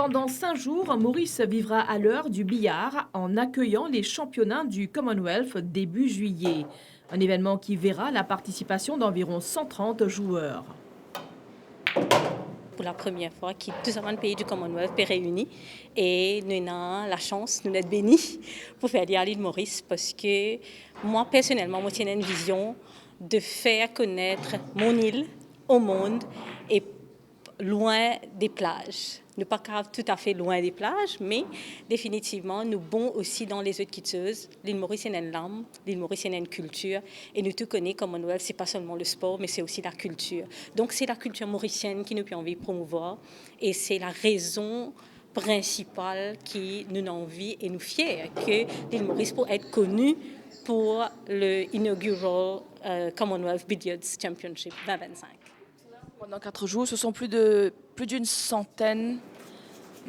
Pendant 5 jours, Maurice vivra à l'heure du billard en accueillant les championnats du Commonwealth début juillet. Un événement qui verra la participation d'environ 130 joueurs. Pour la première fois, qui tous les pays du Commonwealth sont réunis et nous avons la chance, nous être bénis pour faire aller à l'île Maurice parce que moi personnellement, moi j'ai une vision de faire connaître mon île au monde et loin des plages. Ne pas tout à fait loin des plages, mais définitivement, nous bons aussi dans les autres quitteuses. L'île Maurice est une langue, l'île Maurice est une culture, et nous tout connaissons Commonwealth, c'est pas seulement le sport, mais c'est aussi la culture. Donc c'est la culture mauricienne qui nous a envie de promouvoir, et c'est la raison principale qui nous a envie et nous fiers que l'île Maurice peut être connue pour le inaugural Commonwealth Billiards Championship 2025. Pendant 4 jours, ce sont plus d'une centaine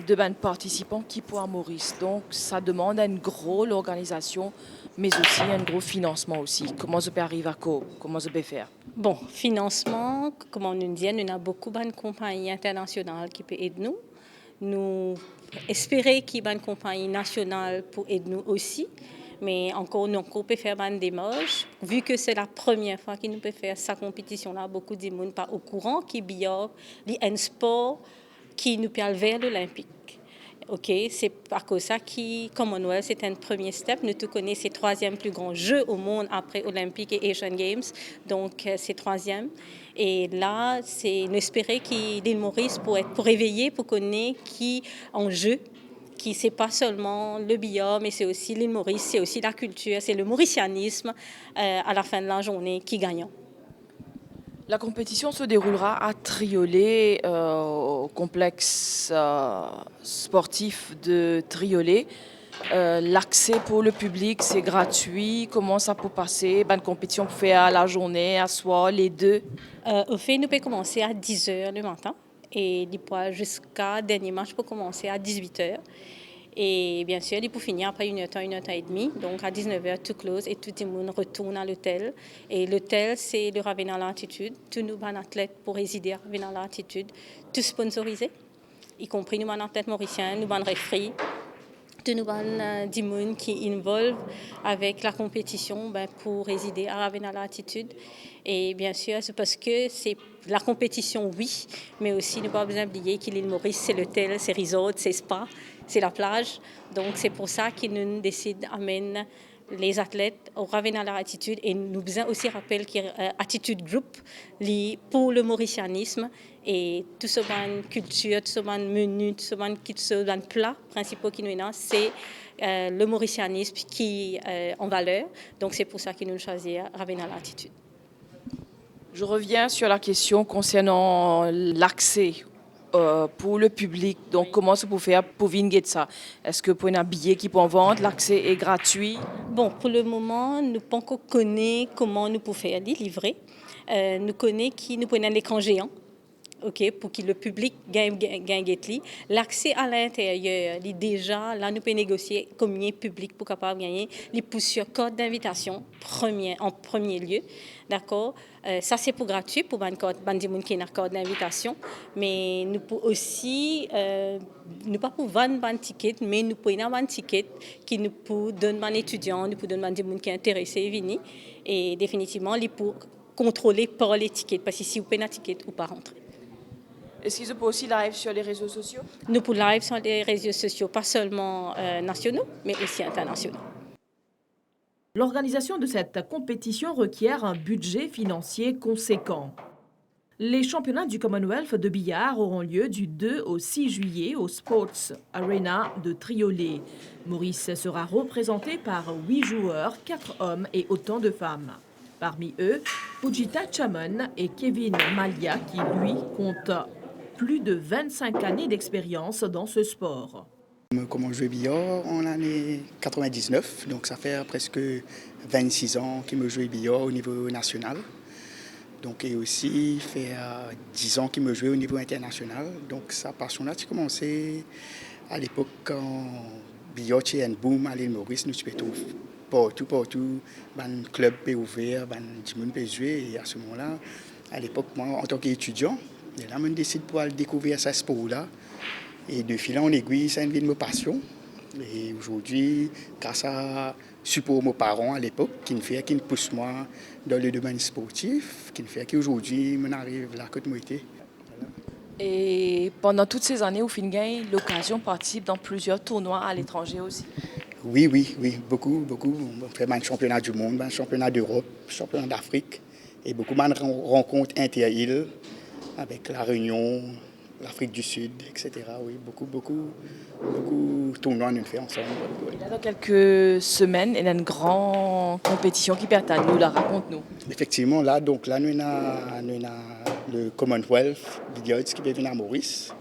de participants qui pour Maurice. Donc, ça demande une grosse organisation, mais aussi un gros financement aussi. Comment ça peut arriver à quoi? Comment ça peut faire? Bon, financement, comme on nous dit, nous avons beaucoup de compagnies internationales qui peuvent aider nous. Nous espérons qu'il y ait une compagnie nationale pour aider nous aussi. Mais encore, nous pouvons faire des démarches. Vu que c'est la première fois que nous pouvons faire cette compétition-là, beaucoup de monde pas au courant qu'il y a un sport qui nous peut aller vers l'Olympique. Ok, c'est par cause ça que Commonwealth c'est un premier step. Nous tous connaissons le troisième plus grand jeu au monde après Olympique et Asian Games, donc c'est troisième. Et là, c'est nous espérer que l'île Maurice pour réveiller, pour connaître qui en jeu, qui c'est pas seulement le billard, mais c'est aussi l'île Maurice, c'est aussi la culture, c'est le mauricianisme à la fin de la journée qui gagne. La compétition se déroulera à Triolet, au complexe sportif de Triolet. L'accès pour le public, c'est gratuit. Comment ça peut passer? Une compétition peut faire à la journée, à soir, les deux? Au fait, nous pouvons commencer à 10 heures le matin et jusqu'à dernier match pour commencer à 18 heures. Et bien sûr, il peut finir après une heure et demie. Donc à 19 heures, tout close et tout le monde retourne à l'hôtel. Et l'hôtel, c'est le Ravenna Altitude. Tous nos athlètes pour résider à Ravenna Altitude, tout sponsorisé, y compris nos athlètes mauriciens, nos réfris. De nous des gens qui involvent avec la compétition pour résider à Ravenna Altitude. Et bien sûr, c'est parce que c'est la compétition, oui, mais aussi ne pas besoin d'oublier que l'île Maurice, c'est l'hôtel, c'est resort, c'est spa, c'est la plage. Donc c'est pour ça qu'ils nous décident d'amener les athlètes au Ravenna Altitude et nous besoin aussi rappeler qu'il y a Attitude Group pour le mauricianisme et tout ce culture, tout ce menu, tout ce plat principaux qui nous ont, c'est le mauricianisme qui est en valeur. Donc c'est pour ça qu'ils nous choisissent Ravenna Altitude. Je reviens sur la question concernant l'accès pour le public. Donc, comment ça peut faire pour venir ça? Est-ce que pour un billet qui peut en vendre, l'accès est gratuit? Bon, pour le moment, nous ne pas encore connaître comment nous pouvons faire les livrer. Nous connaissons qui nous prenons un écran géant. Okay, pour que le public gagne. L'accès à l'intérieur, déjà, là, nous pouvons négocier combien de public pour capable gagner. Les poussent sur code d'invitation en premier lieu. D'accord? Ça, c'est pour gratuit pour les gens qui ont un code d'invitation. Mais nous pouvons aussi, nous pas pour vendre un ticket, mais nous pouvons avoir un ticket qui nous peut donner aux étudiants, nous pouvons donner aux gens qui sont intéressés à venir. Et définitivement, ils peuvent contrôler par les tickets, parce que si vous payez un ticket ou pas rentrer. Est-ce qu'ils peuvent aussi live sur les réseaux sociaux? Nous pouvons live sur les réseaux sociaux, pas seulement nationaux, mais aussi internationaux. L'organisation de cette compétition requiert un budget financier conséquent. Les championnats du Commonwealth de billard auront lieu du 2 au 6 juillet au Sports Arena de Triolet. Maurice sera représenté par 8 joueurs, 4 hommes et autant de femmes. Parmi eux, Fujita Chamon et Kevin Malia qui, lui, compte plus de 25 années d'expérience dans ce sport. Comment jouer billard en l'année 99, donc ça fait presque 26 ans que je joue billard au niveau national. Donc, et aussi fait 10 ans qu'il me jouait au niveau international. Donc sa passion-là, j'ai commencé à l'époque quand billard était un boom à l'île Maurice, nous partout, un club est ouvert, tout le monde peut jouer. Et à ce moment-là, à l'époque, moi, en tant qu'étudiant, là, je décide pour aller découvrir ce sport-là. Et de fil en aiguille, ça a devenu ma passion. Et aujourd'hui, grâce à support mes parents à l'époque, qui me pousse moi dans le domaine sportif, qui me fait qu'aujourd'hui, je arrive là que moi été. Et pendant toutes ces années, au fin gagne l'occasion de participer dans plusieurs tournois à l'étranger aussi. Oui, oui, oui, beaucoup, beaucoup. On fait un championnat du monde, un championnat d'Europe, championnat d'Afrique et beaucoup de rencontres inter-îles avec la Réunion, l'Afrique du Sud, etc. Oui, beaucoup de tournois nous fait ensemble. Oui. Là, dans quelques semaines, il y a une grande compétition qui perd à nous, la raconte-nous. Effectivement, là, nous avons le Commonwealth Billiards qui vient à Maurice.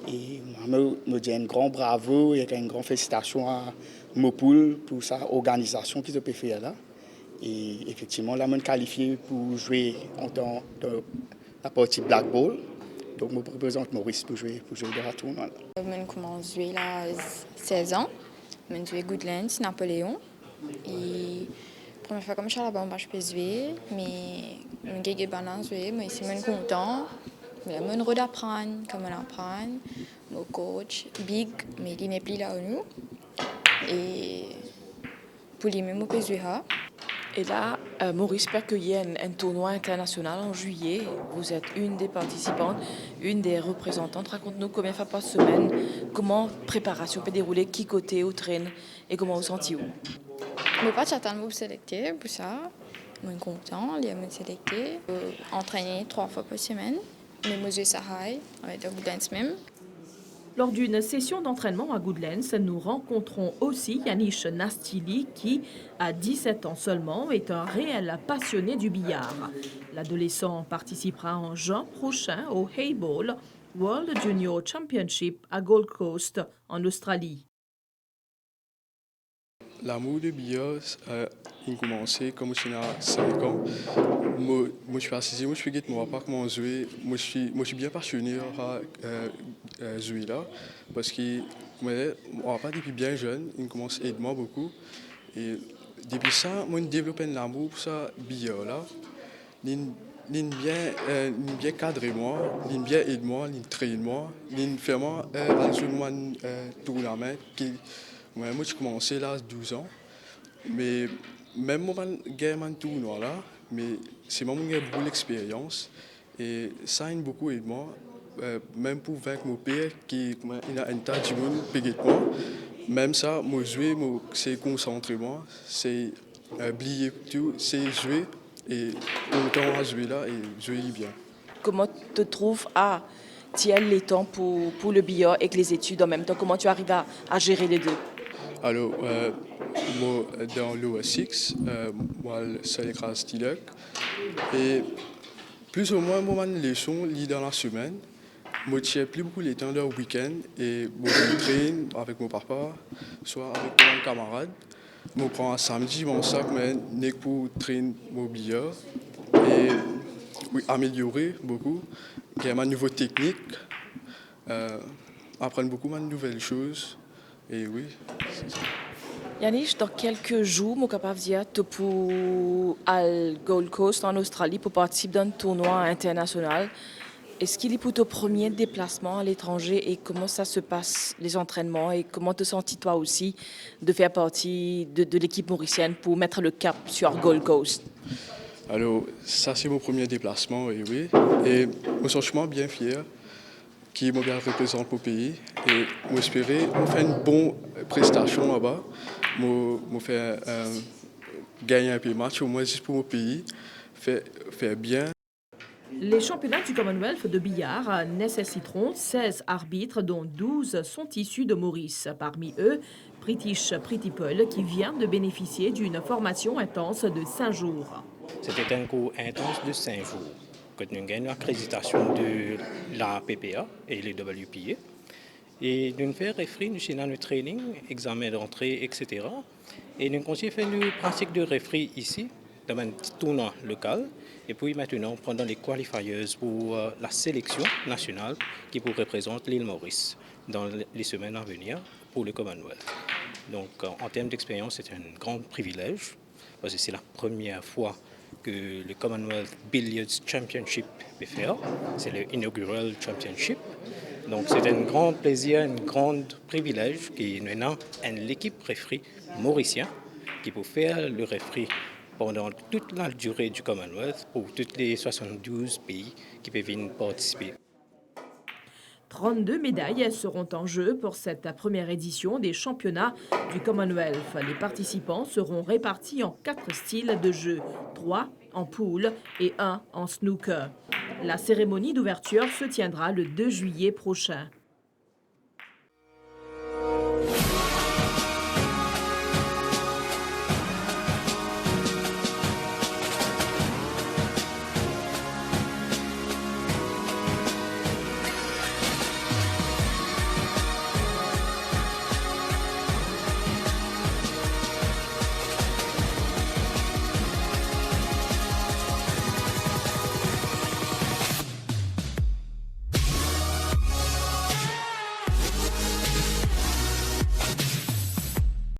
Et moi, je dis un grand bravo et une grande félicitation à Mopoul pour sa organisation qu'ils ont fait là. Et effectivement, là, je suis qualifié pour jouer dans la partie Black Ball. Donc, je représente Maurice pour jouer dans la tournoi. Je commence à jouer à 16 ans. Je joue Goodlands, Napoléon. Et la première fois que je suis là-bas, je peux jouer. Mais je suis balance jouer. Mais ici, je suis content. Je suis redapprendre, comme on apprend. Mon coach, Big, mais il n'est plus là où nous. Et pour lui-même, je peux jouer. Et là, Maurice perd qu'il y a un tournoi international en juillet. Vous êtes une des participantes, une des représentantes. Raconte-nous combien de fois par semaine, comment la préparation peut dérouler, qui côté au train et comment vous sentez-vous? Je ne peux pas attendre de me sélectionner pour ça. Je suis content de me sélectionner. Entraîner 3 fois par semaine. Mais je joue ça avec le Goodlands même. Lors d'une session d'entraînement à Goodlands, nous rencontrons aussi Yanish Nastili qui, à 17 ans seulement, est un réel passionné du billard. L'adolescent participera en juin prochain au Hayball World Junior Championship à Gold Coast, en Australie. L'amour du billard a commencé quand j'avais 5 ans. Moi, je suis assisé, moi je suis moi pas comment jouer. Moi je suis bien passionné à jouer là parce que moi pas depuis bien jeune, il commence à aider moi beaucoup et depuis ça, moi j'ai développé un amour pour ça billard là. Il bien cadré moi, il bien aidé moi, il traîne moi, il fait moi à jouer moi tournament qui moi j'ai commencé là à 12 ans. Mais même moi j'ai un tournoi là, mais c'est moi qui ai beaucoup d'expérience et ça a beaucoup aidé moi. Même pour vaincre mon père qui il a un tas de monde payé moi. Même ça, moi jouer, c'est concentrer moi, c'est oublier tout, c'est jouer et autant à jouer là et jouer bien. Comment tu te trouves à tirer les temps pour le billard et les études en même temps? Comment tu arrives à gérer les deux? Alors, moi, dans l'OS6, moi, c'est les classes Tilek. Et plus ou moins, moi, les leçons liées dans la semaine. Moi, je n'ai plus beaucoup de temps le week-end. Et moi, je traîne avec mon papa, soit avec mon camarade. Moi, je prends un samedi, mon sac, mais pour traîner mon billard. Et oui, améliorer beaucoup. J'ai ma nouvelle technique. Apprendre beaucoup de nouvelles choses. Et oui, c'est ça. Yanish, dans quelques jours, je suis capable de dire pour aller Gold Coast en Australie pour participer d'un tournoi international. Est-ce qu'il est pour ton premier déplacement à l'étranger et comment ça se passe, les entraînements, et comment te sens-tu toi aussi de faire partie de l'équipe mauricienne pour mettre le cap sur Gold Coast? Alors, ça c'est mon premier déplacement, et oui. Et je suis franchement bien fier qui me représente mon pays. Et j'espérais faire une bonne prestation là-bas. Je faire gagner un peu de match, au moins juste pour mon pays, faire bien. Les championnats du Commonwealth de billard nécessiteront 16 arbitres, dont 12 sont issus de Maurice. Parmi eux, British Pretty Pearl, qui vient de bénéficier d'une formation intense de 5 jours. C'était un cours intense de 5 jours. Que nous avons l'accréditation de la PPA et les WPA. Et nous faisons référé, nous sommes dans le training, examen d'entrée, etc. Et nous continuons à faire une pratique de référé ici, dans un petit tournoi local. Et puis maintenant, pendant les qualifiers pour la sélection nationale qui vous représente l'île Maurice dans les semaines à venir pour le Commonwealth. Donc en termes d'expérience, c'est un grand privilège parce que c'est la première fois que le Commonwealth Billiards Championship peut faire. C'est le inaugural championship. Donc c'est un grand plaisir, un grand privilège qui nous a l'équipe référée mauricienne qui peut faire le référé pendant toute la durée du Commonwealth pour tous les 72 pays qui peuvent venir participer. 32 médailles seront en jeu pour cette première édition des championnats du Commonwealth. Les participants seront répartis en 4 styles de jeu, 3 en pool et 1 en snooker. La cérémonie d'ouverture se tiendra le 2 juillet prochain.